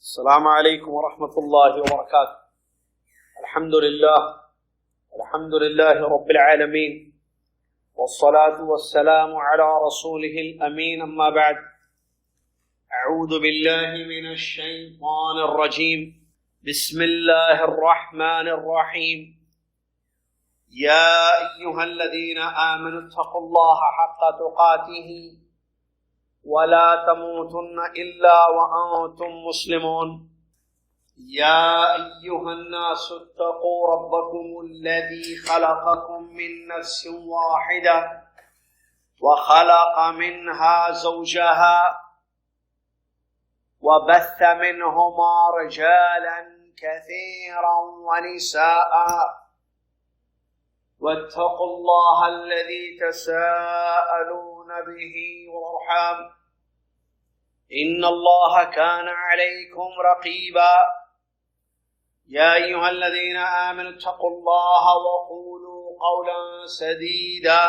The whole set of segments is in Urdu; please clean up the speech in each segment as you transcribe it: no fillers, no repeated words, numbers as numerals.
السلام عليكم ورحمة الله وبركاته. الحمد لله رب العالمين، والصلاة والسلام على رسوله الأمين، أما بعد. أعوذ بالله من الشيطان الرجيم. بسم الله الرحمن الرحيم. يا أيها الذين آمنوا اتقوا الله حق تقاته ولا تموتن إلا وأنتم مسلمون. يا أيها الناس اتقوا ربكم الذي خلقكم من نفس واحدة وخلق منها زوجها وبث منهما رجالا كثيرا ونساء، واتقوا الله الذي تساءلون به والأرحام إن الله كان عليكم رقيبا. يا أيها الذين آمنوا اتقوا الله وقولوا قولا سديدا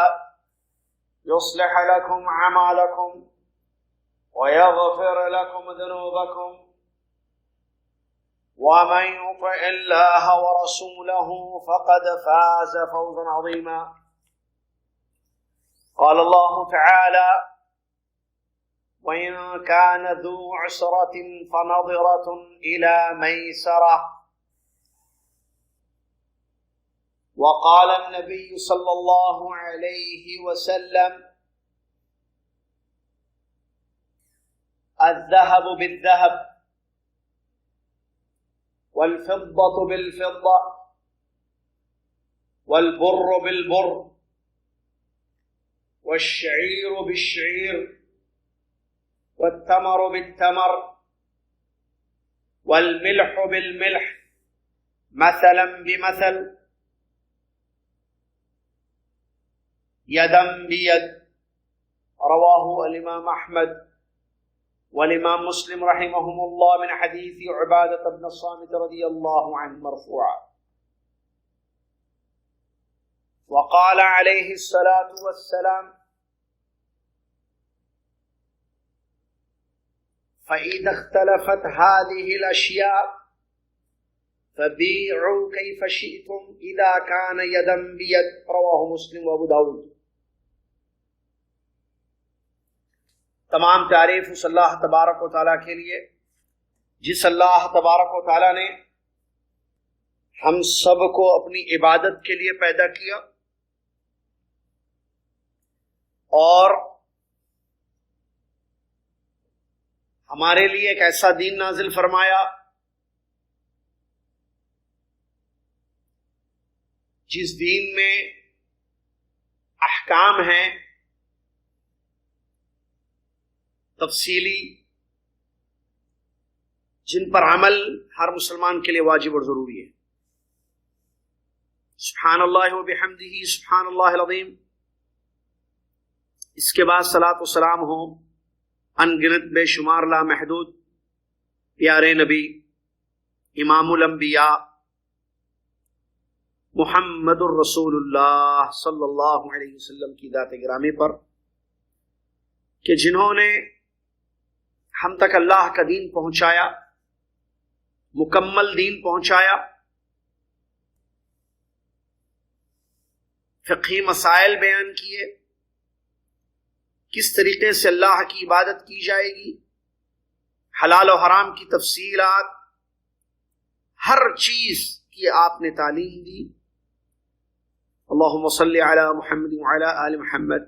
يصلح لكم أعمالكم ويغفر لكم ذنوبكم، ومن يطع الله ورسوله فقد فاز فوزا عظيما. قال الله تعالى: وإن كان ذو عسرة فنظرة إلى ميسرة. وقال النبي صلى الله عليه وسلم: الذهب بالذهب والفضة بالفضة والبر بالبر والشعير بالشعير والتمر بالتمر والملح بالملح مثلا بمثل يدا بيد. رواه الإمام أحمد والإمام مسلم رحمهم الله من حديث عبادة بن الصامت رضي الله عنه مرفوعا. وقال عليه الصلاة والسلام: فإذا اختلفت هذه الأشياء فبيعوا كيف شئتم إذا كان يدا بيد. رواه مسلم وابو داود. تمام تعریف اس اللہ تبارک و تعالیٰ کے لیے جس اللہ تبارک و تعالیٰ نے ہم سب کو اپنی عبادت کے لیے پیدا کیا اور ہمارے لیے ایک ایسا دین نازل فرمایا جس دین میں احکام ہیں تفصیلی، جن پر عمل ہر مسلمان کے لیے واجب اور ضروری ہے. سبحان اللہ و بحمدہ سبحان اللہ العظیم. اس کے بعد صلاۃ و سلام ہو ان گنت بے شمار لامحدود پیارے نبی امام الانبیاء محمد الرسول اللہ صلی اللہ علیہ وسلم کی ذات گرامی پر کہ جنہوں نے ہم تک اللہ کا دین پہنچایا، مکمل دین پہنچایا، فقہی مسائل بیان کیے، کس طریقے سے اللہ کی عبادت کی جائے گی، حلال و حرام کی تفصیلات، ہر چیز کی آپ نے تعلیم دی. اللہم صلی علی محمد وعلی آل محمد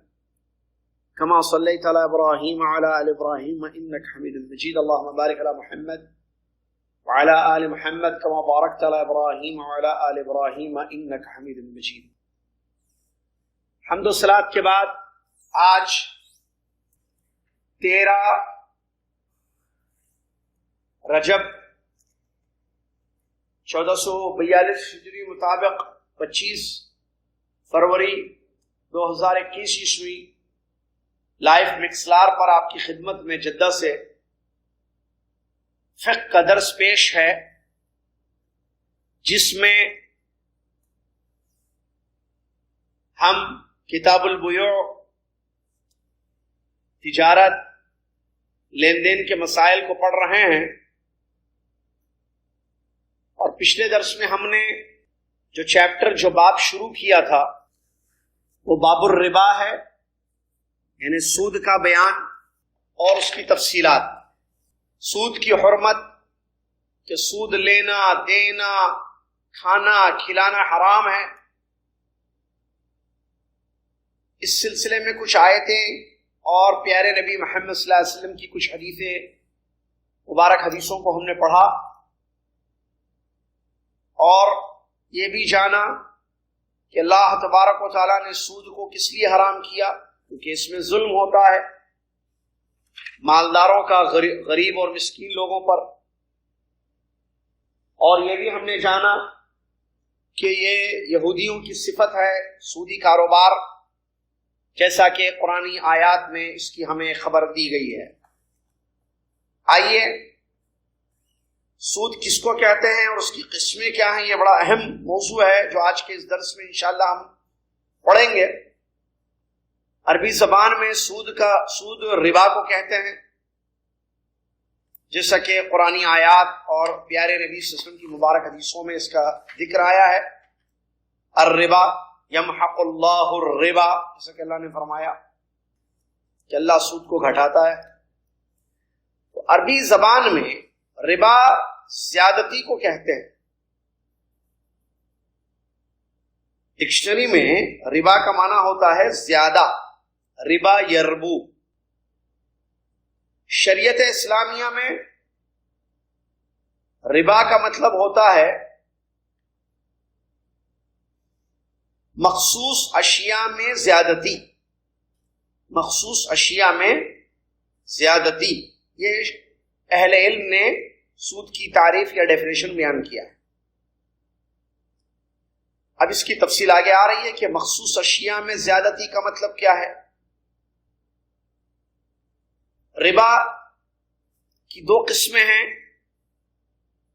كما صليت على إبراهيم وعلى آل إبراهيم إنك حميد مجيد. اللهم بارك على محمد وعلى آل محمد كما باركت على إبراهيم وعلى آل إبراهيم إنك حميد مجيد. حمد و صلات کے بعد آج 13 رجب 1442 ہجری مطابق 25 فروری 2021 عیسوی لائف مکسلار پر آپ کی خدمت میں جدہ سے فقہ کا درس پیش ہے، جس میں ہم کتاب البیوع تجارت لین دین کے مسائل کو پڑھ رہے ہیں پچھلے درس میں ہم نے جو چیپٹر جو باب شروع کیا تھا وہ باب الربا ہے، یعنی سود کا بیان اور اس کی تفصیلات، سود کی حرمت کہ سود لینا، دینا، کھانا، کھلانا حرام ہے۔ اس سلسلے میں کچھ آیتیں اور پیارے نبی محمد صلی اللہ علیہ وسلم کی کچھ حدیثیں، مبارک حدیثوں کو ہم نے پڑھا اور یہ بھی جانا کہ اللہ تبارک و تعالیٰ نے سود کو کس لیے حرام کیا، کیونکہ اس میں ظلم ہوتا ہے مالداروں کا غریب اور مسکین لوگوں پر۔ اور یہ بھی ہم نے جانا کہ یہ یہودیوں کی صفت ہے سودی کاروبار، جیسا کہ قرآنی آیات میں اس کی ہمیں خبر دی گئی ہے۔ آئیے سود کس کو کہتے ہیں اور اس کی قسمیں کیا ہیں، یہ بڑا اہم موضوع ہے جو آج کے اس درس میں انشاءاللہ ہم پڑھیں گے۔ عربی زبان میں سود ربا کو کہتے ہیں، جیسا کہ قرآنی آیات اور پیارے نبی صلی اللہ علیہ وسلم کی مبارک حدیثوں میں اس کا ذکر آیا ہے۔ الربا یمحق اللہ الربا، جیسا کہ اللہ نے فرمایا کہ اللہ سود کو گھٹاتا ہے۔ تو عربی زبان میں ربا زیادتی کو کہتے ہیں۔ ڈکشنری میں ربا کا معنی ہوتا ہے زیادہ، ربا یربو۔ شریعت اسلامیہ میں ربا کا مطلب ہوتا ہے مخصوص اشیاء میں زیادتی، مخصوص اشیاء میں زیادتی۔ یہ اہل علم نے سود کی تعریف یا ڈیفینیشن بیان کیا ہے۔ اب اس کی تفصیل آگے آ رہی ہے کہ مخصوص اشیاء میں زیادتی کا مطلب کیا ہے۔ ربا کی دو قسمیں ہیں،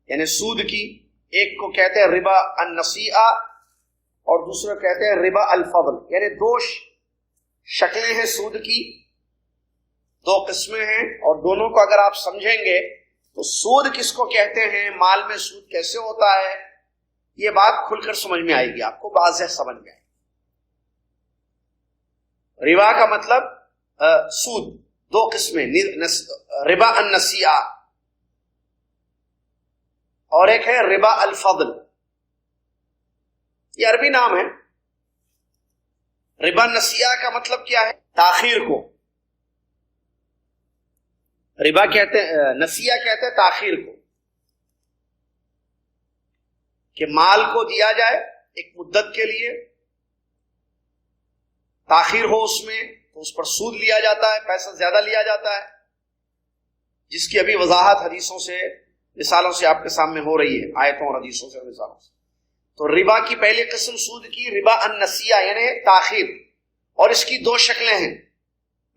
یعنی سود کی، ایک کو کہتے ہیں ربا النصیعہ اور دوسرے کہتے ہیں ربا الفضل، یعنی دو شکلیں ہیں سود کی، دو قسمیں ہیں، اور دونوں کو اگر آپ سمجھیں گے تو سود کس کو کہتے ہیں، مال میں سود کیسے ہوتا ہے، یہ بات کھل کر سمجھ میں آئے گی، آپ کو واضح سمجھ میں آئے گی۔ ربا کا مطلب سود، دو قسمیں، ربا النصیعہ اور ایک ہے ربا الفضل، یہ عربی نام ہے۔ ربا النصیعہ کا مطلب کیا ہے، تاخیر کو، ربا کہتے ہیں، نصیحہ کہتے ہیں تاخیر کو، کہ مال کو دیا جائے ایک مدت کے لیے، تاخیر ہو اس میں تو اس پر سود لیا جاتا ہے، پیسہ زیادہ لیا جاتا ہے، جس کی ابھی وضاحت حدیثوں سے، مثالوں سے آپ کے سامنے ہو رہی ہے، آیتوں اور حدیثوں سے اور مثالوں سے۔ تو ربا کی پہلی قسم سود کی ربا النصیحہ یعنی تاخیر، اور اس کی دو شکلیں ہیں۔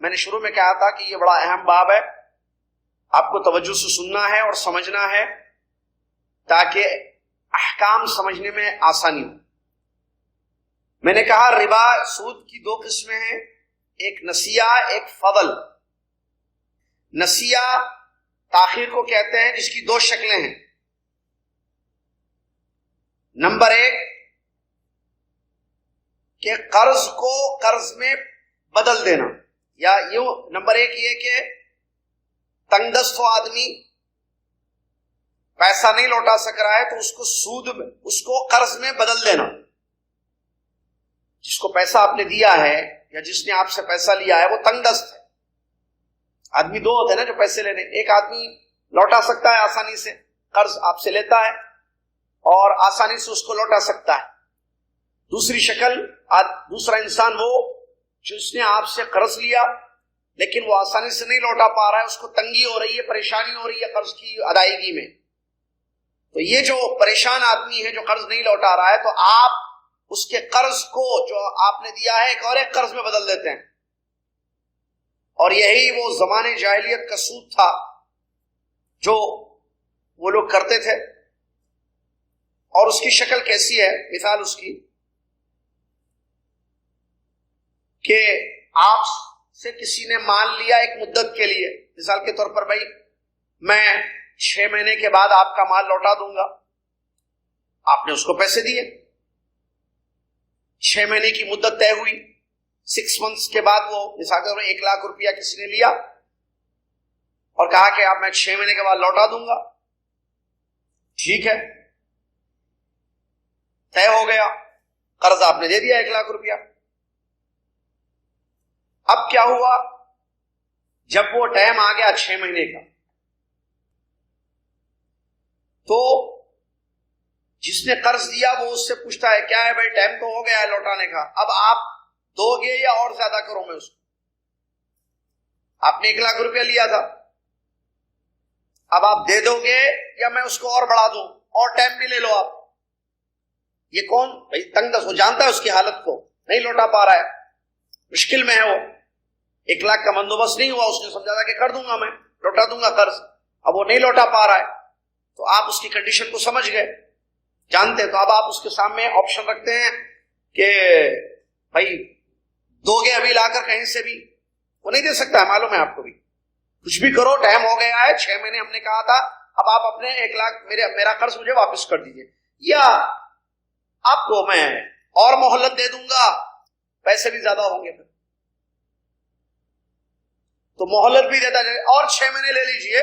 میں نے شروع میں کہا تھا کہ یہ بڑا اہم باب ہے، آپ کو توجہ سے سننا ہے اور سمجھنا ہے تاکہ احکام سمجھنے میں آسانی ہو۔ میں نے کہا ربا سود کی دو قسمیں ہیں، ایک نصیحہ، ایک فضل۔ نصیحہ تاخیر کو کہتے ہیں جس کی دو شکلیں ہیں۔ نمبر ایک کہ قرض کو قرض میں بدل دینا، یا یوں نمبر ایک یہ کہ تنگ دست ہو آدمی، پیسہ نہیں لوٹا سک رہا ہے تو اس کو قرض میں بدل دینا۔ جس کو پیسہ آپ نے دیا ہے یا جس نے آپ سے پیسہ لیا ہے وہ تنگ دست ہے۔ آدمی دو ہوتے ہیں نا جو پیسے لینے، ایک آدمی لوٹا سکتا ہے آسانی سے، قرض آپ سے لیتا ہے اور آسانی سے اس کو لوٹا سکتا ہے۔ دوسری شکل، دوسرا انسان وہ جس نے آپ سے قرض لیا لیکن وہ آسانی سے نہیں لوٹا پا رہا ہے، اس کو تنگی ہو رہی ہے، پریشانی ہو رہی ہے قرض کی ادائیگی میں۔ تو یہ جو پریشان آدمی ہے جو قرض نہیں لوٹا رہا ہے، تو آپ اس کے قرض کو جو آپ نے دیا ہے ایک قرض میں بدل دیتے ہیں۔ اور یہی وہ زمانے جاہلیت کا سود تھا جو وہ لوگ کرتے تھے۔ اور اس کی شکل کیسی ہے، مثال اس کی کہ آپ سے کسی نے مال لیا ایک مدت کے لیے، مثال کے طور پر بھائی میں 6 مہینے کے بعد آپ کا مال لوٹا دوں گا، آپ نے اس کو پیسے دیے، 6 مہینے کی مدت طے ہوئی، 6 months کے بعد وہ مثال کے طور پر 1 لاکھ روپیہ کسی نے لیا اور کہا کہ اب میں 6 مہینے کے بعد لوٹا دوں گا، ٹھیک ہے، طے ہو گیا، قرض آپ نے دے دیا 1 لاکھ روپیہ۔ اب کیا ہوا، جب وہ ٹائم آ گیا 6 مہینے کا، تو جس نے قرض دیا وہ اس سے پوچھتا ہے کیا ہے بھائی ٹائم تو ہو گیا ہے لوٹانے کا، اب آپ دو گے یا اور زیادہ کروں میں اس کو؟ آپ نے 1 لاکھ روپیہ لیا تھا، اب آپ دے دو گے یا میں اس کو اور بڑھا دوں اور ٹائم بھی لے لو آپ؟ یہ کون بھائی تنگ دست، وہ جانتا ہے اس کی حالت کو، نہیں لوٹا پا رہا ہے، مشکل میں ہے، وہ 1 لاکھ کا بندوبست نہیں ہوا، اس نے سمجھا تھا کہ کر دوں گا میں، لوٹا دوں گا قرض، اب وہ نہیں لوٹا پا رہا ہے، تو آپ اس کی کنڈیشن کو سمجھ گئے، جانتے ہیں، تو اب آپ اس کے سامنے آپشن رکھتے ہیں کہ بھائی دو گے ابھی لا کر کہیں سے بھی، وہ نہیں دے سکتا ہے، معلوم ہے آپ کو بھی، کچھ بھی کرو ٹائم ہو گیا ہے، 6 مہینے ہم نے کہا تھا، اب آپ اپنے 1 لاکھ میرا قرض مجھے واپس کر دیجیے، یا آپ کو میں اور مہلت دے دوں گا، پیسے بھی زیادہ ہوں گے پھر، تو مہلت بھی دیتا جائے، اور 6 مہینے لے لیجیے،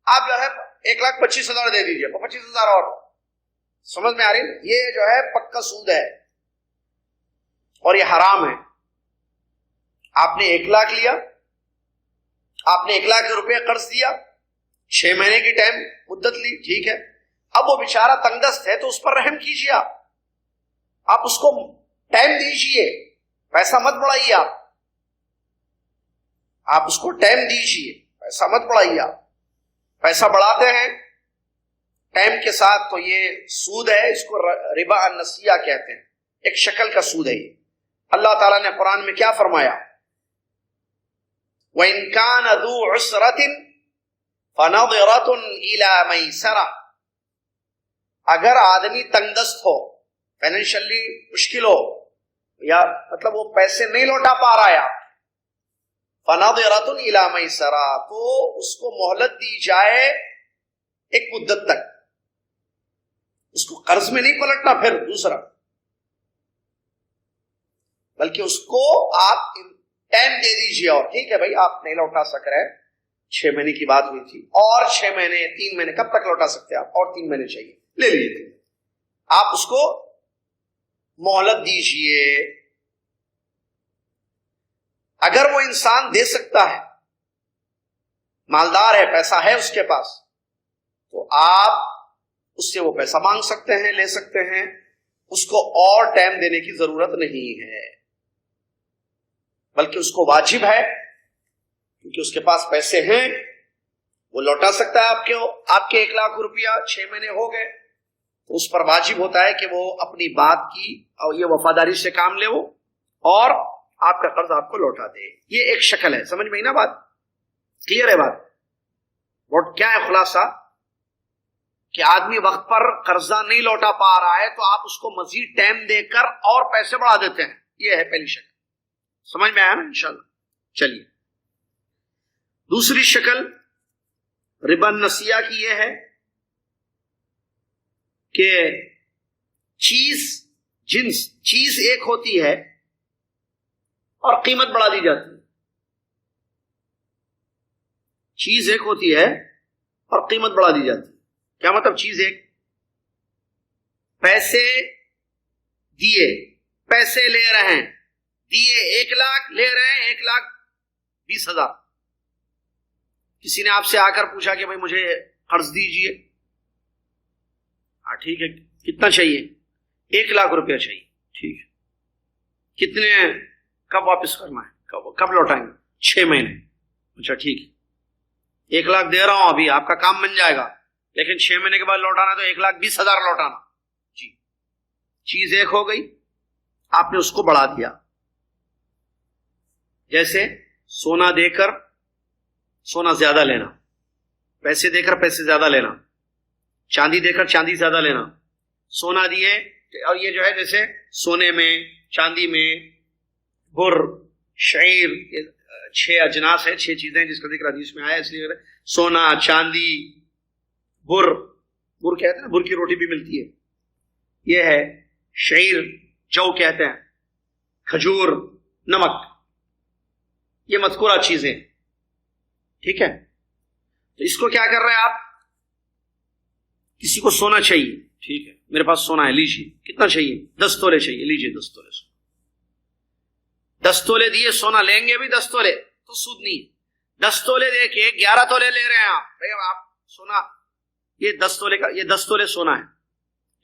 آپ جو ہے 1,25,000 دے دیجیے، 25,000 اور، سمجھ میں آ رہی؟ یہ جو ہے پکا سود ہے اور یہ حرام ہے۔ آپ نے 1 لاکھ لیا، آپ نے 1 لاکھ روپے قرض دیا، 6 مہینے کی ٹائم مدت لی، ٹھیک ہے، اب وہ بیچارہ تنگ دست ہے تو اس پر رحم کیجیے، آپ اس کو ٹائم دیجیے، پیسہ مت بڑھائیے، آپ اس کو ٹائم دیجیے، پیسہ مت بڑھائیے، آپ پیسہ بڑھاتے ہیں ٹائم کے ساتھ تو یہ سود ہے، اس کو ربا النسیہ کہتے ہیں، ایک شکل کا سود ہے یہ۔ اللہ تعالیٰ نے قرآن میں کیا فرمایا؟ وَإِن كَانَ ذُو عُسْرَةٍ فَنَظِرَةٌ إِلَى مَيْسَرَةٍ، اگر آدمی تنگ دست ہو، فائنینشلی مشکل ہو، یا مطلب وہ پیسے نہیں لوٹا پا رہا ہے، فَنَظِرَةٌ إِلَى مَيْسَرَةٍ، تو اس کو مہلت دی جائے ایک مدت تک، اس کو قرض میں نہیں پلٹنا پھر دوسرا، بلکہ اس کو آپ ٹائم دے دیجیے، اور ٹھیک ہے بھائی آپ نہیں لوٹا سک رہے، 6 مہینے کی بات ہوئی تھی، اور 6 مہینے 3 مہینے کب تک لوٹا سکتے ہیں آپ؟ اور 3 مہینے چاہیے، لے لیجیے، آپ اس کو مہلت دیجیے۔ اگر وہ انسان دے سکتا ہے، مالدار ہے، پیسہ ہے اس کے پاس، تو آپ اس سے وہ پیسہ مانگ سکتے ہیں، لے سکتے ہیں، اس کو اور ٹائم دینے کی ضرورت نہیں ہے، بلکہ اس کو واجب ہے، کیونکہ اس کے پاس پیسے ہیں، وہ لوٹا سکتا ہے آپ کے 1 لاکھ روپیہ، 6 مہینے ہو گئے، تو اس پر واجب ہوتا ہے کہ وہ اپنی بات کی اور یہ وفاداری سے کام لے، وہ اور آپ کا قرض آپ کو لوٹا دے۔ یہ ایک شکل ہے، سمجھ میں ہی نا بات؟ کلیئر ہے بات؟ ووٹ کیا ہے خلاصہ؟ کہ آدمی وقت پر قرضہ نہیں لوٹا پا رہا ہے تو آپ اس کو مزید ٹائم دے کر اور پیسے بڑھا دیتے ہیں، یہ ہے پہلی شکل، سمجھ میں آیا نا انشاءاللہ؟ چلیے، دوسری شکل ربا النسیہ کی یہ ہے کہ چیز ایک ہوتی ہے اور قیمت بڑھا دی جاتی ہے، چیز ایک ہوتی ہے اور قیمت بڑھا دی جاتی ہے۔ کیا مطلب چیز ایک؟ پیسے دیے، پیسے لے رہے ہیں، دیے 1 لاکھ، لے رہے ہیں 1,20,000، کسی نے آپ سے آ کر پوچھا کہ بھائی مجھے قرض دیجئے، ٹھیک ہے، کتنا چاہیے؟ 1 لاکھ روپیہ چاہیے، ٹھیک ہے، کتنے کب واپس کرنا ہے، کب لوٹائیں گے؟ 6 مہینے، اچھا ٹھیک ہے، 1 لاکھ دے رہا ہوں ابھی، آپ کا کام بن جائے گا، لیکن 6 مہینے کے بعد لوٹانا تو 1,20,000 لوٹانا، جی، چیز ایک ہو گئی، آپ نے اس کو بڑھا دیا، جیسے سونا دے کر سونا زیادہ لینا، پیسے دے کر پیسے زیادہ لینا، چاندی دے کر چاندی زیادہ لینا، سونا دیے، اور یہ جو ہے جیسے سونے میں، چاندی میں، بر، شعیر، 6 اجناس ہیں، 6 چیزیں جس کا ذکر حدیث میں آیا، اس لیے سونا، چاندی، بر کہتے ہیں نا، بر کی روٹی بھی ملتی ہے، یہ ہے شعیر، جو کہتے ہیں، کھجور، نمک، یہ مذکورہ چیزیں، ٹھیک ہے. تو اس کو کیا کر رہے ہیں آپ؟ کسی کو سونا چاہیے، ٹھیک ہے، میرے پاس سونا ہے، لیجیے. کتنا چاہیے؟ 10 تولے چاہیے، لیجیے 10 تولے سونا. 10 تولے دیے، سونا لیں گے بھی 10 تولے تو سود نہیں ہے. 10 تولے دے کے 11 تولے لے رہے ہیں آپ سونا، یہ 10 تولے کا، یہ 10 تولے سونا ہے،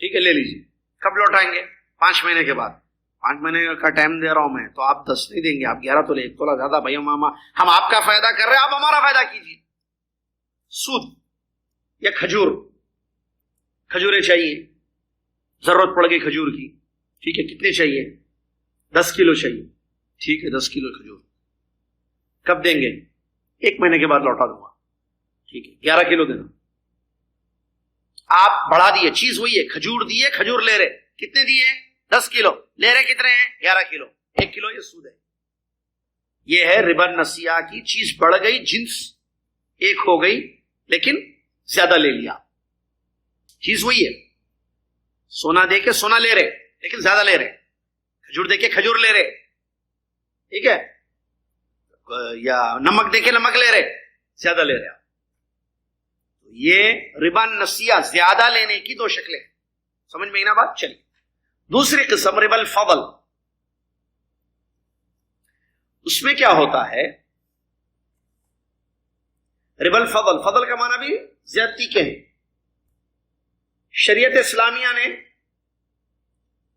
ٹھیک ہے، لے لیجیے. کب لوٹائیں گے؟ 5 مہینے کے بعد. 5 مہینے کا ٹائم دے رہا ہوں میں، تو آپ 10 نہیں دیں گے، آپ 11 تولے، 1 تولا زیادہ. بھائی ماما، ہم آپ کا فائدہ کر رہے ہیں، آپ ہمارا فائدہ کیجیے. سود. یا کھجوریں چاہیے، ضرورت پڑ گئی کھجور کی، ٹھیک ہے، کتنے چاہیے؟ 10 کلو چاہیے، ٹھیک ہے، 10 کلو کھجور. کب دیں گے؟ 1 مہینے کے بعد لوٹا دوں گا، ٹھیک ہے. 11 کلو دینا. آپ بڑھا دیے، چیز وہی ہے، کھجور دیے، کھجور لے رہے. کتنے دیے؟ 10 کلو. لے رہے کتنے ہیں؟ 11 کلو. 1 کلو، یہ سود ہے. یہ ہے ربا نسیہ کی. چیز بڑھ گئی، جنس ایک ہو گئی، لیکن زیادہ لے لیا. چیز وہی ہے، سونا دے کے سونا لے رہے لیکن زیادہ لے رہے، کھجور دے کے کھجور لے رہے، ٹھیک ہے، یا نمک دے کے نمک لے رہے، زیادہ لے رہے. یہ ربا نسیہ، زیادہ لینے کی 2 شکلیں. سمجھ میں نا بات؟ چلیے. دوسری قسم ربا الفضل. اس میں کیا ہوتا ہے؟ ربا الفضل، فضل کا معنی بھی زیادتی کے ہیں. شریعت اسلامیہ نے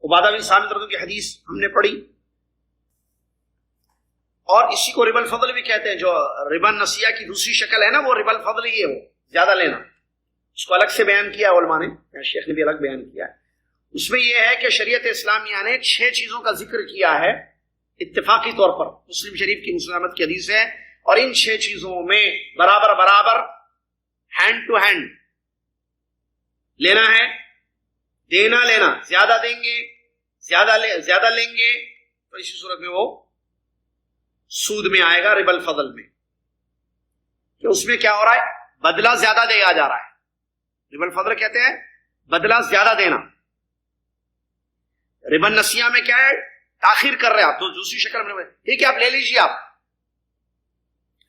عبادہ بن صامت رضی اللہ عنہ کی حدیث ہم نے پڑھی، اور اسی کو ربا الفضل بھی کہتے ہیں. جو ربا نسیہ کی دوسری شکل ہے نا، وہ ربا الفضل ہی ہے، وہ زیادہ لینا. اس کو الگ سے بیان کیا علماء نے، شیخ نے بھی الگ بیان کیا. اس میں یہ ہے کہ شریعت اسلامیہ نے 6 چیزوں کا ذکر کیا ہے اتفاقی طور پر. مسلم شریف کی مسلم احمد کی حدیث ہے، اور ان 6 چیزوں میں برابر ہینڈ ٹو ہینڈ لینا ہے، دینا لینا. زیادہ دیں گے، زیادہ لیں گے، تو اسی صورت میں وہ سود میں آئے گا، ربا الفضل میں. کہ اس میں کیا ہو رہا ہے؟ بدلہ زیادہ دیا جا رہا ہے. ربا الفضل کہتے ہیں بدلہ زیادہ دینا. ربا نسیہ میں کیا ہے؟ تاخیر کر رہے ہیں آپ، تو دوسری شکل میں ٹھیک ہے، آپ لے لیجیے آپ،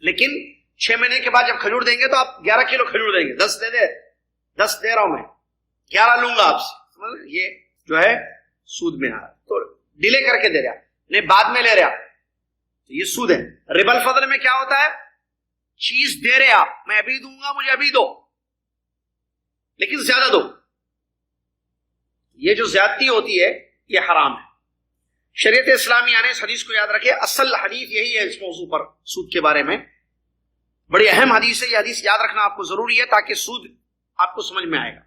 لیکن 6 مہینے کے بعد جب کھجور دیں گے تو آپ 11 کلو کھجور دیں گے. 10 دے رہا ہوں میں، 11 لوں گا آپ سے. یہ جو ہے سود میں آ رہا ہے. تو ڈیلے کر کے دے رہا، نہیں بعد میں لے رہا، تو یہ سود ہے. ربا الفضل میں کیا ہوتا ہے؟ چیز دے رہے آپ، میں ابھی دوں گا، مجھے ابھی دو، لیکن زیادہ دو. یہ جو زیادتی ہوتی ہے یہ حرام ہے. شریعت اسلامیہ نے اس حدیث کو یاد رکھے، اصل حدیث یہی ہے اس موضوع پر، سود کے بارے میں. بڑی اہم حدیث ہے یہ. حدیث یاد رکھنا آپ کو ضروری ہے تاکہ سود آپ کو سمجھ میں آئے گا.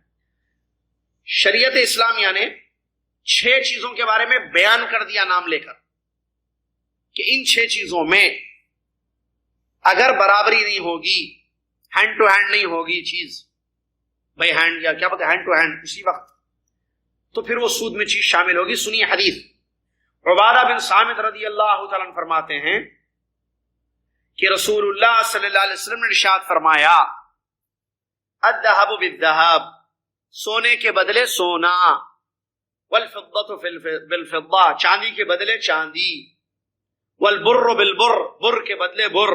شریعت اسلامیہ نے 6 چیزوں کے بارے میں بیان کر دیا نام لے کر، کہ ان 6 چیزوں میں اگر برابری نہیں ہوگی، ہینڈ ٹو ہینڈ نہیں ہوگی چیز، بائی ہینڈ یا کیا بولتے ہیں، ہینڈ ٹو ہینڈ اسی وقت، تو پھر وہ سود میں چیز شامل ہوگی. سنیے حدیث. عبادہ بن صامت رضی اللہ تعالیٰ عنہ فرماتے ہیں کہ رسول اللہ صلی اللہ علیہ وسلم نے ارشاد فرمایا، الذهب بالذهب، سونے کے بدلے سونا، والفضة بالفضة، چاندی کے بدلے چاندی، والبر بالبر، بر کے بدلے بر،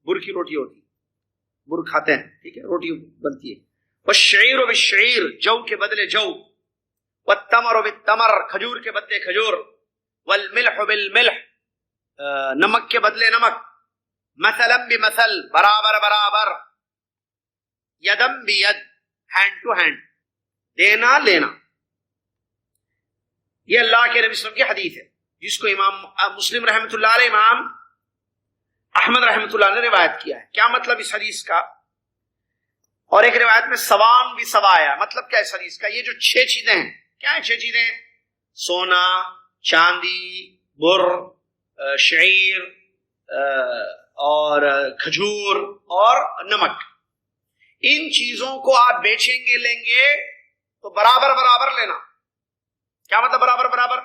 بر کی روٹی ہوتی، بر کھاتے ہیں، ٹھیک ہے، روٹی بنتی ہے. والشعیر بالشعیر، جو کے بدلے جو، والتمر بالتمر، کھجور کے بدلے کھجور، والملح بالملح، نمک کے بدلے نمک، مثلا بمثل، برابر، یدم بید، ہینڈ ٹو ہینڈ، دینا لینا. یہ اللہ کے نبی صلی اللہ علیہ وسلم کی حدیث ہے، جس کو امام مسلم رحمۃ اللہ علیہ، امام احمد رحمۃ اللہ نے روایت کیا ہے. کیا مطلب اس حدیث کا؟ اور ایک روایت میں سوام بھی سوایا، مطلب کیا اس حدیث کا؟ یہ جو 6 چیزیں ہیں، کیا ہیں 6 چیزیں؟ سونا، چاندی، بر، شعیر اور کھجور اور نمک. ان چیزوں کو آپ بیچیں گے، لیں گے تو برابر لینا. کیا مطلب برابر؟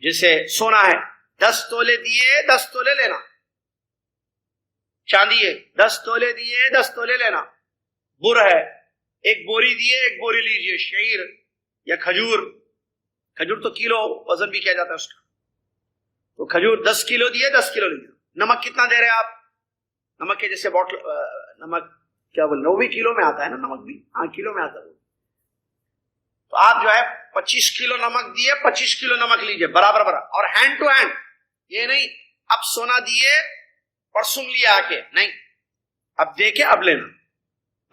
جیسے سونا ہے 10 تولے دیے 10 تولے لینا، چاندی ہے 10 تولے دیے 10 تولے لینا، بر ہے ایک بوری دیے، ایک بوری لیجئے شعیر یا کھجور، کھجور تو کلو وزن بھی کیا جاتا ہے اس کا، تو کھجور 10 کلو دیے، 10 کلو لیجئے۔ نمک کتنا دے رہے آپ؟ نمک کے جیسے بوٹل نمک کیا بول رہے، وہ بھی کلو میں آتا ہے نا، نمک بھی ہاں کلو میں آتا ہے، تو آپ جو ہے 25 کلو نمک دیے، 25 کلو نمک لیجئے برابر برابر، اور ہینڈ ٹو ہینڈ، یہ نہیں اب سونا دیے پرسوں لیا آ کے، نہیں، اب دے کے اب لینا،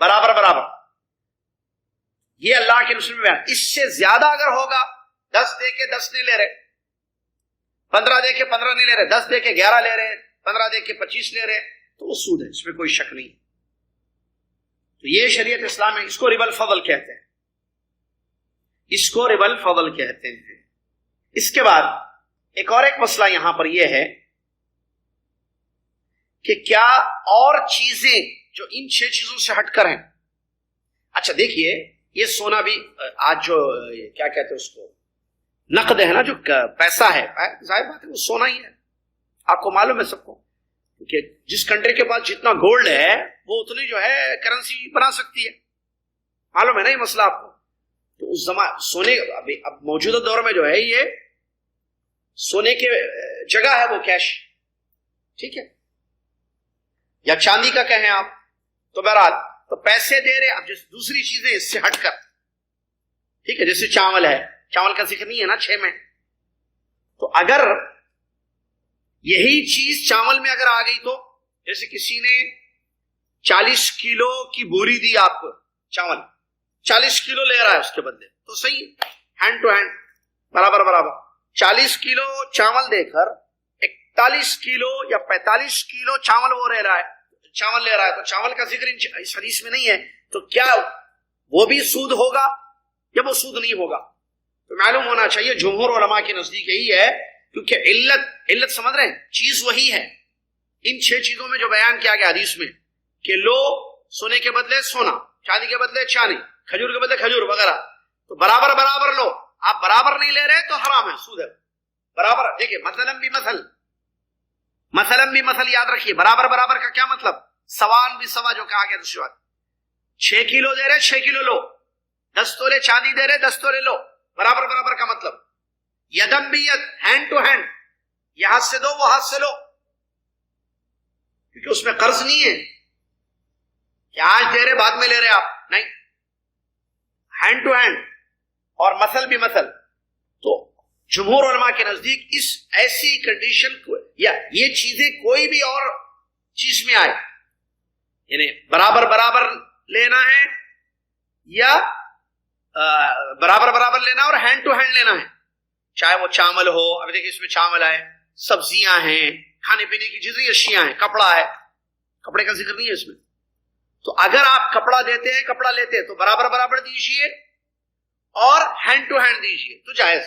برابر برابر۔ یہ اللہ کے رسول میں بیان۔ اس سے زیادہ اگر ہوگا، 10 دے کے 10 نہیں لے رہے، 15 دے کے 15 نہیں لے رہے، 10 دے کے 11 لے رہے، 15 دے کے 25 لے رہے، تو وہ سود ہے، اس میں کوئی شک نہیں۔ تو یہ شریعت اسلام میں اس کو ربا الفضل کہتے ہیں، اس کو ربا الفضل کہتے ہیں۔ اس کے بعد ایک اور ایک مسئلہ یہاں پر یہ ہے کہ کیا اور چیزیں جو ان 6 چیزوں سے ہٹ کر ہیں، اچھا دیکھیے یہ سونا بھی آج جو کیا کہتے ہیں اس کو نقد ہے نا، جو پیسہ ہے، ظاہر بات ہے وہ سونا ہی ہے، آپ کو معلوم ہے سب کو کہ جس کنٹری کے پاس جتنا گولڈ ہے وہ اتنی جو ہے کرنسی بنا سکتی ہے، معلوم ہے نا یہ مسئلہ آپ کو۔ تو اس زمان سونے اب موجودہ دور میں جو ہے یہ سونے کے جگہ ہے وہ کیش، ٹھیک ہے، یا چاندی کا کہیں آپ، تو بہرحال تو پیسے دے رہے، اب جیسے دوسری چیزیں اس سے ہٹ کر، ٹھیک ہے، جیسے چاول ہے، چاول کا ذکر نہیں ہے نا 6 میں، تو اگر یہی چیز چاول میں اگر آ گئی تو جیسے کسی نے 40 کلو کی بوری دی آپ کو، چاول 40 کلو لے رہا ہے اس کے بدلے، تو صحیح، ہینڈ ٹو ہینڈ برابر برابر، 40 کلو چاول دے کر 41 کلو یا 45 کلو چاول وہ لے رہا ہے، تو چاول کا ذکر اس حدیث میں نہیں ہے، تو کیا وہ بھی سود ہوگا یا وہ سود نہیں ہوگا؟ تو معلوم ہونا چاہیے جمہور علماء کے نزدیک یہی ہے، کیونکہ علت سمجھ رہے ہیں، چیز وہی ہے، ان 6 چیزوں میں جو بیان کیا گیا حدیث میں کہ لو سونے کے بدلے سونا، چاندی کے بدلے چاندی، کھجور کے بدلے کھجور وغیرہ، تو برابر برابر لو، آپ برابر نہیں لے رہے تو حرام ہے، سود ہے، برابر۔ دیکھیے مثلاً بھی مثل یاد رکھیے، برابر برابر کا کیا مطلب؟ سوان بھی سوا جو کہا گیا دوسری بات، 6 کلو دے رہے 6 کلو لو، 10 تولے چاندی دے رہے 10 تولے لو، برابر برابر کا مطلب یدم بھی ید، ہینڈ ٹو ہینڈ، یہ ہاتھ سے دو وہ ہاتھ سے لو، کیونکہ اس میں قرض نہیں ہے کہ آج دے رہے بعد میں لے رہے آپ، نہیں، ہینڈ ٹو ہینڈ، اور مثل بھی مثل۔ تو جمہور علماء کے نزدیک اس ایسی کنڈیشن کو یا یہ چیزیں کوئی بھی اور چیز میں آئے، یعنی برابر برابر لینا ہے یا برابر برابر لینا اور ہینڈ ٹو ہینڈ لینا ہے، چاہے وہ چاول ہو، ابھی دیکھیں اس میں چاول ہے، سبزیاں ہیں، کھانے پینے کی جتنی اشیاء ہیں، کپڑا ہے، کپڑے کا ذکر نہیں ہے اس میں، تو اگر آپ کپڑا دیتے ہیں کپڑا لیتے ہیں تو برابر برابر دیجئے اور ہینڈ ٹو ہینڈ دیجئے تو جائز،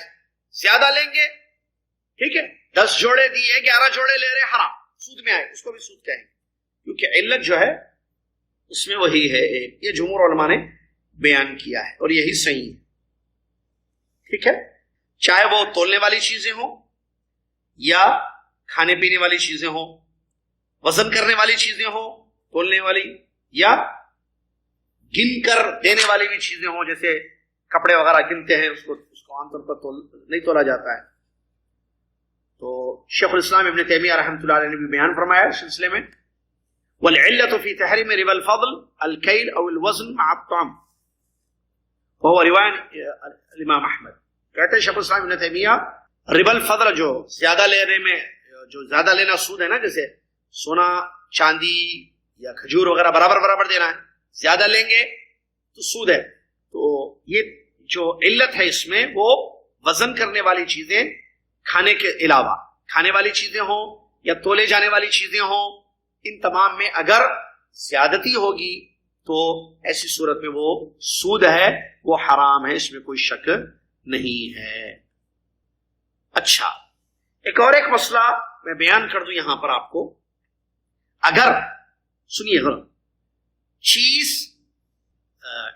زیادہ لیں گے ٹھیک ہے، 10 جوڑے دیے 11 جوڑے لے رہے حرام، سود میں آئے، اس کو بھی سود کہیں گے، کیونکہ علت جو ہے اس میں وہی ہے، یہ جمہور علماء نے بیان کیا ہے اور یہی صحیح ہے، ٹھیک ہے، چاہے وہ تولنے والی چیزیں ہوں یا کھانے پینے والی چیزیں ہوں، وزن کرنے والی چیزیں ہوں تولنے والی، یا گن کر دینے والی بھی چیزیں ہوں، جیسے کپڑے وغیرہ گنتے ہیں اس کو عام طور پر نہیں تولا جاتا ہے۔ تو شیخ الاسلام ابن تیمیہ رحمۃ اللہ علیہ نے بھی بیان فرمایا اس سلسلے میں، والعلة في تحريم ربا الفضل الكيل او الوزن مع الطعام، وهو روایت الامام احمد۔ کہتے ہیں شیخ الاسلام ابن تیمیہ ربا الفضل جو زیادہ لینے میں، جو زیادہ لینا سود ہے نا، جیسے سونا چاندی یا کھجور وغیرہ برابر برابر دینا ہے، زیادہ لیں گے تو سود ہے، تو یہ جو علت ہے اس میں وہ وزن کرنے والی چیزیں کھانے کے علاوہ، کھانے والی چیزیں ہوں یا تولے جانے والی چیزیں ہوں، ان تمام میں اگر زیادتی ہوگی تو ایسی صورت میں وہ سود ہے، وہ حرام ہے، اس میں کوئی شک نہیں ہے۔ اچھا، ایک اور ایک مسئلہ میں بیان کر دوں یہاں پر آپ کو، اگر سنیے ذرا، چیز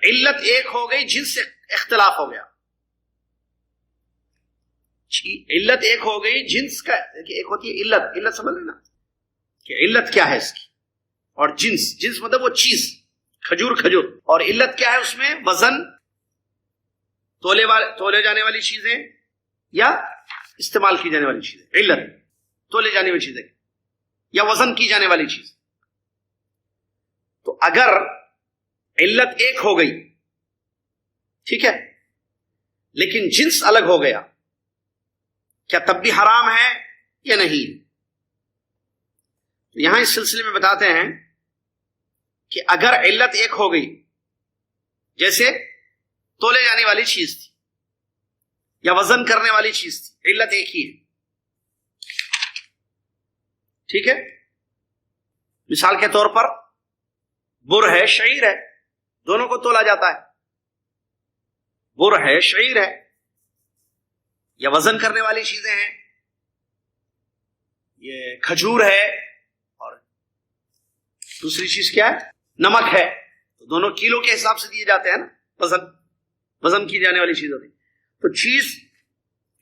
علت ایک ہو گئی، جنس سے اختلاف ہو گیا، علت ایک ہو گئی، جنس کا ایک ہوتی ہے علت، علت سمجھ لینا کہ علت کیا ہے اس کی، اور جنس، جنس مطلب وہ چیز، کھجور کھجور. اور علت کیا ہے اس میں؟ وزن، تولے جانے والی چیزیں یا استعمال کی جانے والی چیزیں. علت تولے جانے والی چیزیں یا وزن کی جانے والی چیز. تو اگر علت ایک ہو گئی، ٹھیک ہے، لیکن جنس الگ ہو گیا، کیا تب بھی حرام ہے یا نہیں؟ یہاں اس سلسلے میں بتاتے ہیں کہ اگر علت ایک ہو گئی، جیسے تولے جانے والی چیز تھی یا وزن کرنے والی چیز تھی، علت ایک ہی ہے، ٹھیک ہے. مثال کے طور پر بر ہے، شعیر ہے، دونوں کو تولا جاتا ہے. بر ہے، شعیر ہے، یا وزن کرنے والی چیزیں ہیں، یہ کھجور ہے اور دوسری چیز کیا ہے؟ نمک ہے. تو دونوں کیلو کے حساب سے دیے جاتے ہیں نا، وزن کی جانے والی چیز ہوتی. تو چیز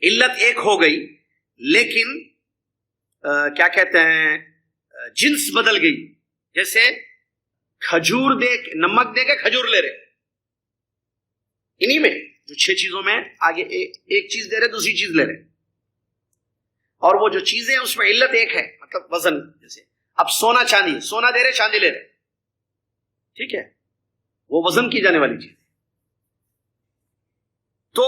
علت ایک ہو گئی لیکن کیا کہتے ہیں، جنس بدل گئی. جیسے کھجور دے کے، نمک دے کے کھجور لے رہے، انہی میں جو 6 چیزوں میں آگے ایک چیز دے رہے، دوسری چیز لے رہے، اور وہ جو چیزیں اس میں علت ایک ہے، مطلب وزن. جیسے اب سونا چاندی، سونا دے رہے، چاندی لے رہے، ٹھیک ہے، وہ وزن کی جانے والی چیز. تو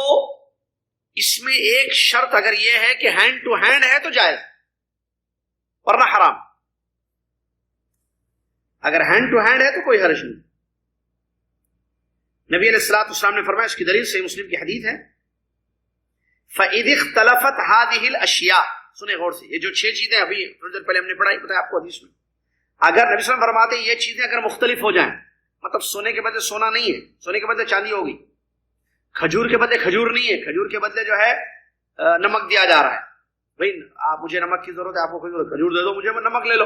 اس میں ایک شرط اگر یہ ہے کہ ہینڈ ٹو ہینڈ ہے تو جائز، ورنہ حرام. اگر ہینڈ ٹو ہینڈ ہے تو کوئی حرج نہیں. نبی علیہ الصلوۃ والسلام نے فرمایا، اس کی دلیل صحیح مسلم کی حدیث ہے، فَإِذِ اخْتَلَفَتْ هَذِهِ الْأَشْيَاء. سنیں غور سے، یہ جو 6 چیزیں ابھی تھوڑی دیر پہلے ہم نے پڑھائی، پتہ ہے آپ کو حدیث میں، اگر نبی صلی اللہ علیہ وسلم فرماتے ہیں یہ چیزیں اگر مختلف ہو جائیں، مطلب سونے کے بدلے سونا نہیں ہے، سونے کے بدلے چاندی ہوگی، کھجور کے بدلے کھجور نہیں ہے، کھجور کے بدلے جو ہے نمک دیا جا رہا ہے. بھائی آپ، مجھے نمک کی ضرورت ہے، آپ کو کھجور دے دو، مجھے نمک لے لو.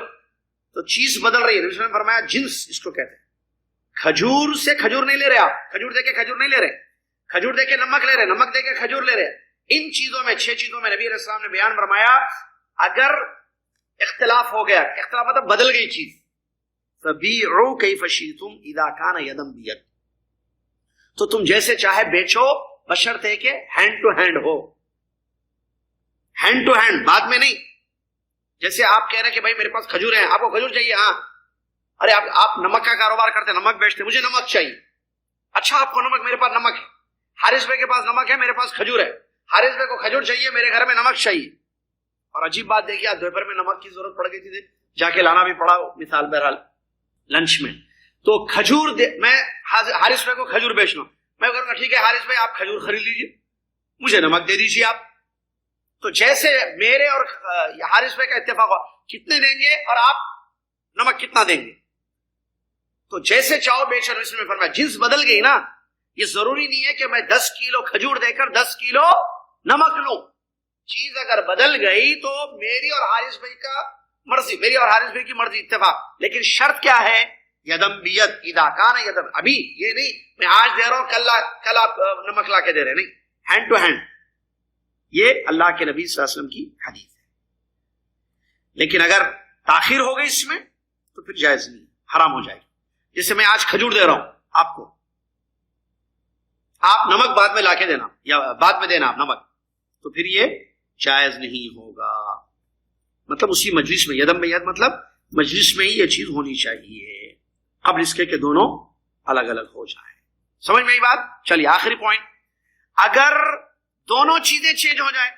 تو چیز بدل رہی ہے. نبی صلی اللہ علیہ وسلم نے فرمایا جنس اس کو کہتے ہیں. کھجور سے کھجور نہیں لے رہے آپ، کھجور دے کے کھجور نہیں لے رہے، کھجور دے کے نمک لے رہے، نمک دے کے کھجور لے رہے. ان چیزوں میں، 6 چیزوں میں نبی علیہ السلام نے بیان فرمایا اگر اختلاف ہو گیا، اختلاف مطلب بدل گئی چیز، فَبِيعُوا كَيْفَ شِئْتُمْ إِذَا كَانَ يَدًا بِيَدٍ. تو تم جیسے چاہے بیچو، بشرطے کہ ہینڈ ٹو ہینڈ ہو. ہینڈ ٹو ہینڈ، بعد میں نہیں. جیسے آپ کہہ رہے ہیں کہ بھائی میرے پاس کھجور ہے، آپ کو کھجور چاہیے، ہاں، ارے آپ نمک کا کاروبار کرتے ہیں، نمک بیچتے، مجھے نمک چاہیے. اچھا آپ کو نمک، میرے پاس نمک ہے. حارث بھائی کے پاس نمک ہے، میرے پاس کھجور ہے. حارث بھائی کو کھجور چاہیے، میرے گھر میں نمک چاہیے. اور عجیب بات دیکھیے، آج دوپہر میں نمک کی ضرورت پڑ گئی تھی، جا کے لانا بھی پڑا، مثال بہرحال لنچ میں. تو کھجور میں حارث بھائی کو کھجور بیچنا، میں کہوں گا ٹھیک ہے حارث بھائی آپ کھجور خرید لیجیے، مجھے نمک دے دیجیے آپ. تو جیسے میرے اور حارث بھائی کا اتفاق ہوا، کتنے دیں گے اور آپ نمک کتنا دیں گے، تو جیسے چاہو بیچو. اس میں فرمایا جنس بدل گئی نا. یہ ضروری نہیں ہے کہ میں 10 کلو کھجور دے کر 10 کلو نمک لوں. چیز اگر بدل گئی تو میری اور حارث بھائی کا مرضی، میری اور حارث بھائی کی مرضی، اتفاق. لیکن شرط کیا ہے؟ یدم بیت، اذا کان یدم. ابھی یہ نہیں میں آج دے رہا ہوں، کل آپ نمک لا کے دے رہے، نہیں، ہینڈ ٹو ہینڈ. یہ اللہ کے نبی صلی اللہ علیہ وسلم کی حدیث ہے. لیکن اگر تاخیر ہو گئی اس میں تو پھر جائز نہیں، حرام ہو جائے گی. جیسے میں آج کھجور دے رہا ہوں آپ کو، آپ نمک بعد میں لا کے دینا یا بعد میں دینا آپ نمک، تو پھر یہ جائز نہیں ہوگا. مطلب اسی مجلس میں، یدم بیت مطلب مجلس میں ہی یہ چیز ہونی چاہیے، قبل اس کے کہ دونوں الگ الگ ہو جائیں. سمجھ میں آئی بات؟ چلیے آخری پوائنٹ، اگر دونوں چیزیں چینج ہو جائیں،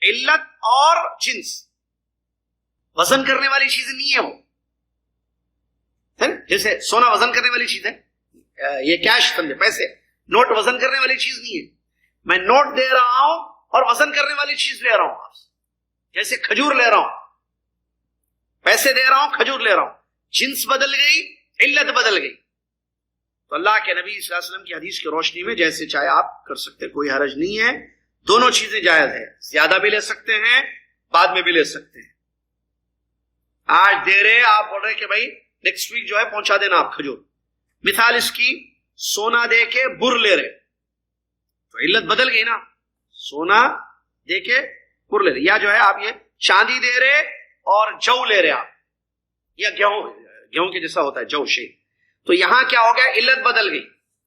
علت اور جنس، وزن کرنے والی چیز نہیں ہے وہ، جیسے سونا وزن کرنے والی چیز ہے، یہ کیش سمجھے، پیسے، نوٹ وزن کرنے والی چیز نہیں ہے. میں نوٹ دے رہا ہوں اور وزن کرنے والی چیز لے رہا ہوں آپ سے، جیسے کھجور لے رہا ہوں، پیسے دے رہا ہوں، کھجور لے رہا ہوں، جنس بدل گئی، علت بدل گئی. تو اللہ کے نبی صلی اللہ علیہ وسلم کی حدیث کی روشنی میں جیسے چاہے آپ کر سکتے، کوئی حرج نہیں ہے. دونوں چیزیں جائز ہے، زیادہ بھی لے سکتے ہیں، بعد میں بھی لے سکتے ہیں. آج دے رہے، آپ بول رہے کہ بھائی نیکسٹ ویک جو ہے پہنچا دینا آپ کھجور. مثال اس کی، سونا دے کے بر لے رہے تو علت بدل گئی نا، سونا دے کے بر لے رہے. یا جو ہے آپ یہ چاندی دے رہے اور جو لے رہے آپ، یا گیہوں کے جیسا ہوتا ہے جو شے، تو یہاں کیا ہو گیا؟ علت بدل گئی.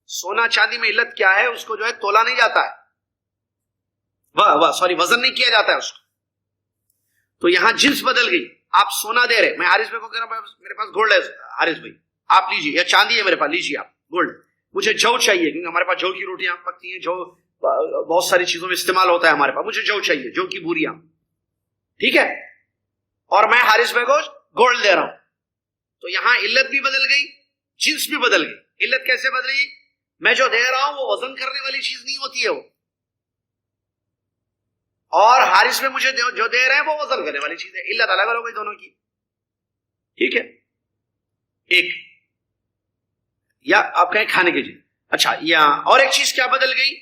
سونا چاندی میں علت کیا ہے؟ اس کو جو ہے تولا نہیں جاتا ہے، وزن نہیں کیا جاتا ہے اس کو. تو یہاں جنس بدل گئی. آپ سونا دے رہے، میں حارث بھائی کو کہہ رہا ہوں میرے پاس گولڈ ہے حارث بھائی آپ لیجیے، یا چاندی ہے میرے پاس لیجیے آپ گولڈ. مجھے جو چاہیے کیونکہ ہمارے پاس جو کی روٹیاں پکتی ہیں، جو بہت ساری چیزوں میں استعمال ہوتا ہے ہمارے پاس، مجھے جو چاہیے، جو کی بوریاں، ٹھیک ہے. اور میں حارث بھائی کو گولڈ دے رہا ہوں. تو یہاں علت بھی بدل گئی، جنس بھی بدل گئی. علت کیسے بدلی؟ میں جو دے رہا ہوں وہ وزن کرنے والی چیز نہیں ہوتی ہے وہ، اور حارث میں مجھے جو دے رہے ہیں وہ وزن کرنے والی چیز ہے. علت الگ الگ ہو گئی دونوں کی، ٹھیک ہے. ایک یا آپ کہیں کھانے کی چیز. اچھا، یا اور ایک چیز کیا بدل گئی؟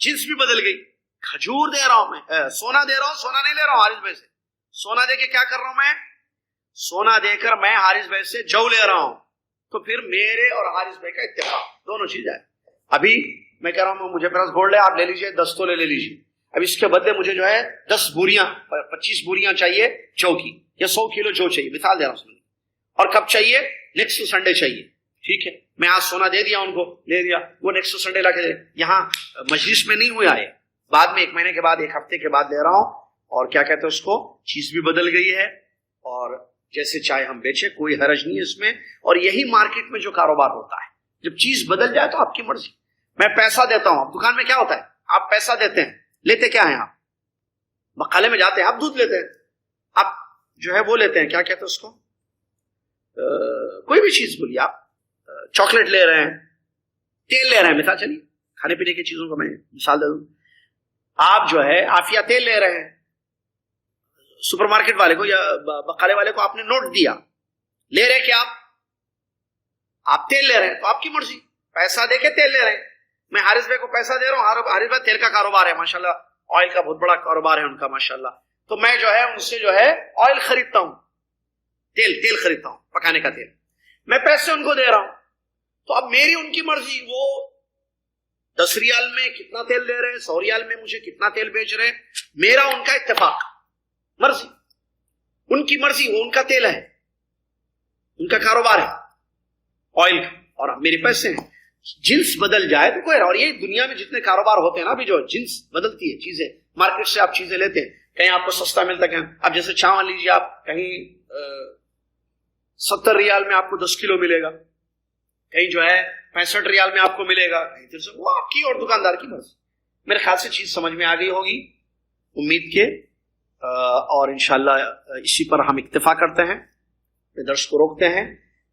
جنس بھی بدل گئی. کھجور دے رہا ہوں میں، سونا دے رہا ہوں، سونا نہیں لے رہا ہوں حارث بھائی سے. سونا دے کے کیا کر رہا ہوں میں؟ سونا دے کر میں حارث بھائی سے جو لے رہا ہوں. تو پھر میرے اور حارث بھائی کا اتفاق، دونوں چیزیں. ابھی میں کہہ رہا ہوں مجھے پاس گولڈ ہے، آپ لے لیجیے 10 تولے لے لیجیے. اب اس کے بدلے مجھے جو ہے 10 بوریاں 25 بوریاں چاہیے جو کی، یا 100 کلو جو چاہیے، مثال دے رہا ہوں. اور کب چاہیے؟ نیکسٹ سنڈے چاہیے، ٹھیک ہے. میں آج سونا دے دیا ان کو، لے دیا، وہ نیکسٹ سنڈے لا کے دے. یہاں مجلس میں نہیں ہوئے آئے، بعد میں 1 مہینے کے بعد 1 ہفتے کے بعد لے رہا ہوں. اور کیا کہتے ہیں اس کو، چیز بھی بدل گئی ہے. اور جیسے چاہے ہم بیچے، کوئی حرج نہیں ہے اس میں. اور یہی مارکیٹ میں جو کاروبار ہوتا ہے، جب چیز بدل جائے تو آپ کی مرضی. میں پیسہ دیتا ہوں، دکان میں کیا ہوتا ہے؟ آپ پیسہ دیتے ہیں، لیتے کیا ہیں؟ آپ بقالے میں جاتے ہیں، آپ دودھ لیتے ہیں، آپ جو ہے وہ لیتے ہیں، کیا کہتے ہیں اس کو، کوئی بھی چیز بولیے. آپ چاکلیٹ لے رہے ہیں، تیل لے رہے ہیں، مثال چلیے کھانے پینے کی چیزوں کو میں مثال دے دوں. آپ جو ہے عافیہ تیل لے رہے ہیں، سپر مارکیٹ والے کو یا بقالے والے کو آپ نے نوٹ دیا، لے رہے کیا آپ تیل لے رہے ہیں، تو آپ کی مرضی، پیسہ دے کے تیل لے رہے ہیں. میں حارث بھائی کو پیسہ دے رہا ہوں، حارث بھائی تیل کا کاروبار ہے ماشاءاللہ، آئل کا بہت بڑا کاروبار ہے ان کا ماشاءاللہ. تو میں جو ہے ان سے جو ہے آئل خریدتا ہوں، تیل خریدتا ہوں، پکانے کا تیل، میں پیسے ان کو دے رہا ہوں. تو اب میری ان کی مرضی، وہ 10 ریال میں کتنا تیل دے رہے ہیں، 100 ریال میں مجھے کتنا تیل بیچ رہے ہیں، میرا ان کا اتفاق، مرضی، ان کی مرضی، وہ ان کا تیل ہے، ان کا کاروبار ہے آئل کا، اور میرے پیسے ہیں. جنس بدل جائے تو کوئی، اور یہ دنیا میں جتنے کاروبار ہوتے ہیں نا، ابھی جو جنس بدلتی ہے چیزیں، مارکیٹ سے آپ چیزیں لیتے ہیں، کہیں آپ کو سستا ملتا ہے، اب جیسے چاول لیجیے آپ، کہیں 70 ریال میں آپ کو 10 کلو ملے گا، کہیں جو ہے 65 ریال میں آپ کو ملے گا، کہیں سے، وہ آپ کی اور دکاندار کی مرضی. میرے خیال سے چیز سمجھ میں آ گئی ہوگی، امید کے. اور انشاءاللہ اسی پر ہم اکتفا کرتے ہیں، درس کو روکتے ہیں.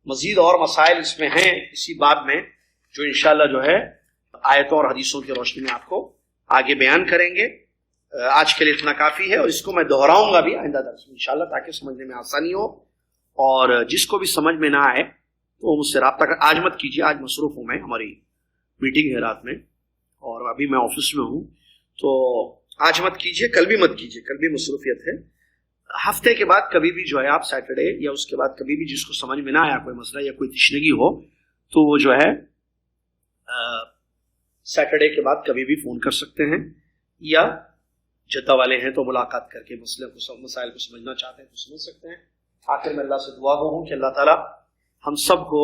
مزید اور مسائل اس میں ہیں اسی باب میں، جو انشاءاللہ جو ہے آیتوں اور حدیثوں کی روشنی میں آپ کو آگے بیان کریں گے. آج کے لیے اتنا کافی ہے، اور اس کو میں دہراؤں گا بھی آئندہ درس میں انشاءاللہ، تاکہ سمجھنے میں آسانی ہو. اور جس کو بھی سمجھ میں نہ آئے تو مجھ سے رابطہ کر. آج مت کیجیے، آج مصروف ہوں میں، ہماری میٹنگ ہے رات میں، اور ابھی میں آفس میں ہوں، تو آج مت کیجیے، کل بھی مت کیجیے، کل بھی مصروفیت ہے. ہفتے کے بعد کبھی بھی جو ہے آپ سیٹرڈے یا اس کے بعد کبھی بھی جس کو سمجھ میں نہ آیا کوئی مسئلہ یا کوئی تشنگی ہو، تو وہ جو ہے سیٹرڈے کے بعد کبھی بھی فون کر سکتے ہیں، یا جدہ والے ہیں تو ملاقات کر کے مسائل کو سمجھنا چاہتے ہیں تو سمجھ سکتے ہیں. آخر میں اللہ سے دعا گو ہوں کہ اللہ تعالیٰ ہم سب کو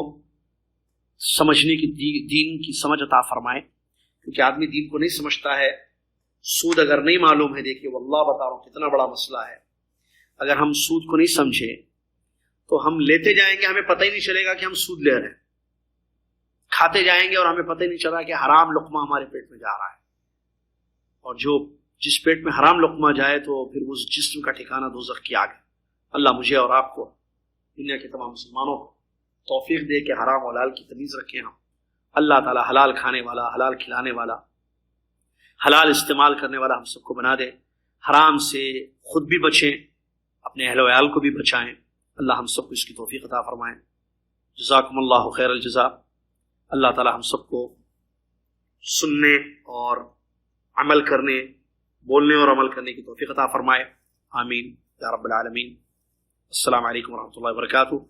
سمجھنے کی دین کی سمجھ عطا فرمائے، کیونکہ آدمی دین کو نہیں سمجھتا ہے. سود اگر نہیں معلوم ہے، دیکھیے واللہ بتا رہا ہوں کتنا بڑا مسئلہ ہے. اگر ہم سود کو نہیں سمجھے تو ہم لیتے جائیں گے، ہمیں پتہ ہی نہیں چلے گا کہ ہم سود لے رہے ہیں، کھاتے جائیں گے اور ہمیں پتہ ہی نہیں چلا کہ حرام لقمہ ہمارے پیٹ میں جا رہا ہے. اور جس پیٹ میں حرام لقمہ جائے تو پھر اس جسم کا ٹھکانہ دوزخ کی آگ ہے. اللہ مجھے اور آپ کو، دنیا کے تمام مسلمانوں کو توفیق دے کہ حرام اور حلال کی تمیز رکھیں. ہم اللہ تعالی حلال کھانے والا، حلال کھلانے والا، حلال استعمال کرنے والا ہم سب کو بنا دے. حرام سے خود بھی بچیں، اپنے اہل و عیال کو بھی بچائیں. اللہ ہم سب کو اس کی توفیق عطا فرمائیں. جزاکم اللہ خیر الجزاء. اللہ تعالی ہم سب کو سننے اور عمل کرنے، بولنے اور عمل کرنے کی توفیق عطا فرمائے. آمین یا رب العالمین. السلام علیکم ورحمۃ اللہ وبرکاتہ.